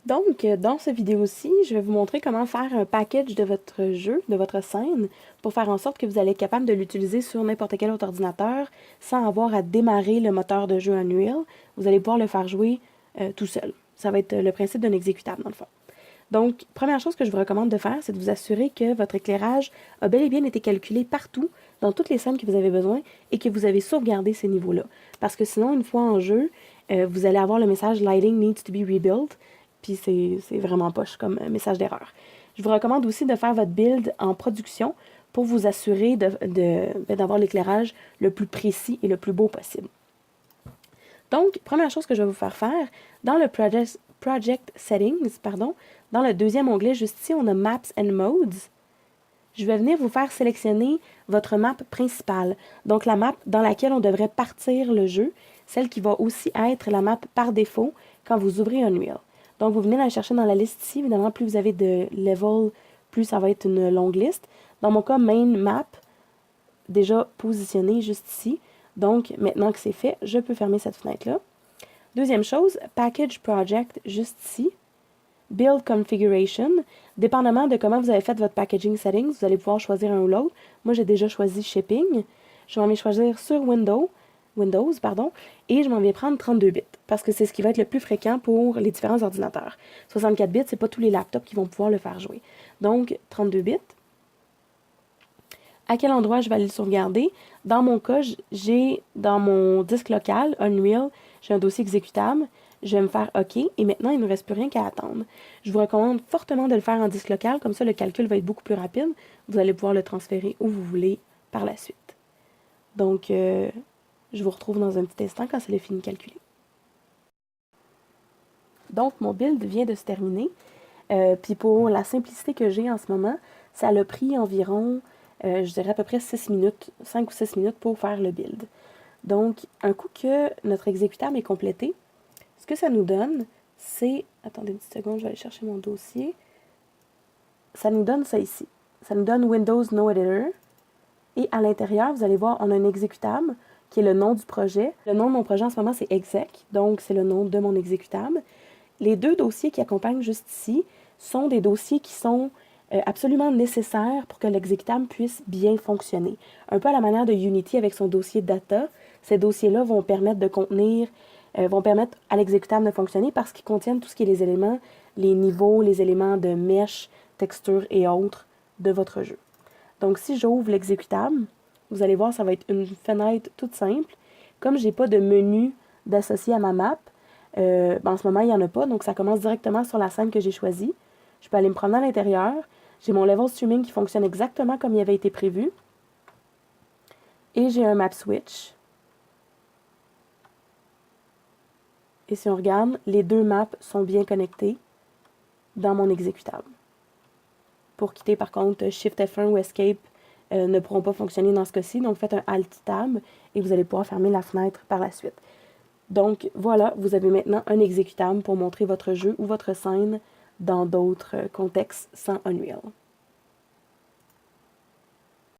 Donc, dans cette vidéo-ci, je vais vous montrer comment faire un package de votre jeu, de votre scène, pour faire en sorte que vous allez être capable de l'utiliser sur n'importe quel autre ordinateur sans avoir à démarrer le moteur de jeu Unreal. Vous allez pouvoir le faire jouer tout seul. Ça va être le principe d'un exécutable, dans le fond. Donc, première chose que je vous recommande de faire, c'est de vous assurer que votre éclairage a bel et bien été calculé partout, dans toutes les scènes que vous avez besoin, et que vous avez sauvegardé ces niveaux-là. Parce que sinon, une fois en jeu, vous allez avoir le message « Lighting needs to be rebuilt », puis c'est vraiment poche comme message d'erreur. Je vous recommande aussi de faire votre build en production pour vous assurer d'avoir l'éclairage le plus précis et le plus beau possible. Donc, première chose que je vais vous faire, dans le Project Settings, dans le deuxième onglet, juste ici, on a Maps and Modes. Je vais venir vous faire sélectionner votre map principale, donc la map dans laquelle on devrait partir le jeu, celle qui va aussi être la map par défaut quand vous ouvrez Unreal. Donc, vous venez la chercher dans la liste ici. Évidemment, plus vous avez de level, plus ça va être une longue liste. Dans mon cas, Main Map, déjà positionnée juste ici. Donc, maintenant que c'est fait, je peux fermer cette fenêtre-là. Deuxième chose, Package Project, juste ici. Build Configuration. Dépendamment de comment vous avez fait votre packaging settings, vous allez pouvoir choisir un ou l'autre. Moi, j'ai déjà choisi Shipping. Je vais m'en choisir sur Windows, et je m'en vais prendre 32 bits, parce que c'est ce qui va être le plus fréquent pour les différents ordinateurs. 64 bits, c'est pas tous les laptops qui vont pouvoir le faire jouer. Donc, 32 bits. À quel endroit je vais aller le sauvegarder? Dans mon cas, j'ai dans mon disque local, Unreal, j'ai un dossier exécutable. Je vais me faire OK, et maintenant, il ne nous reste plus rien qu'à attendre. Je vous recommande fortement de le faire en disque local, comme ça, le calcul va être beaucoup plus rapide. Vous allez pouvoir le transférer où vous voulez par la suite. Donc, je vous retrouve dans un petit instant quand c'est fini de calculer. Donc, mon build vient de se terminer. Puis pour la simplicité que j'ai en ce moment, ça a pris environ, je dirais à peu près 6 minutes, 5 ou 6 minutes pour faire le build. Donc, un coup que notre exécutable est complété, ce que ça nous donne, c'est... Attendez une petite seconde, je vais aller chercher mon dossier. Ça nous donne ça ici. Ça nous donne Windows No Editor. Et à l'intérieur, vous allez voir, on a un exécutable qui est le nom du projet. Le nom de mon projet en ce moment, c'est exec, donc c'est le nom de mon exécutable. Les deux dossiers qui accompagnent juste ici sont des dossiers qui sont absolument nécessaires pour que l'exécutable puisse bien fonctionner. Un peu à la manière de Unity avec son dossier data, ces dossiers-là vont permettre de contenir, vont permettre à l'exécutable de fonctionner parce qu'ils contiennent tout ce qui est les éléments, les niveaux, les éléments de mesh, texture et autres de votre jeu. Donc, si j'ouvre l'exécutable, vous allez voir, ça va être une fenêtre toute simple. Comme je n'ai pas de menu d'associer à ma map, en ce moment, il n'y en a pas, donc ça commence directement sur la scène que j'ai choisie. Je peux aller me promener à l'intérieur. J'ai mon level streaming qui fonctionne exactement comme il avait été prévu. Et j'ai un map switch. Et si on regarde, les deux maps sont bien connectés dans mon exécutable. Pour quitter, par contre, Shift F1 ou Escape ne pourront pas fonctionner dans ce cas-ci. Donc, faites un Alt-Tab et vous allez pouvoir fermer la fenêtre par la suite. Donc, voilà, vous avez maintenant un exécutable pour montrer votre jeu ou votre scène dans d'autres contextes sans Unreal.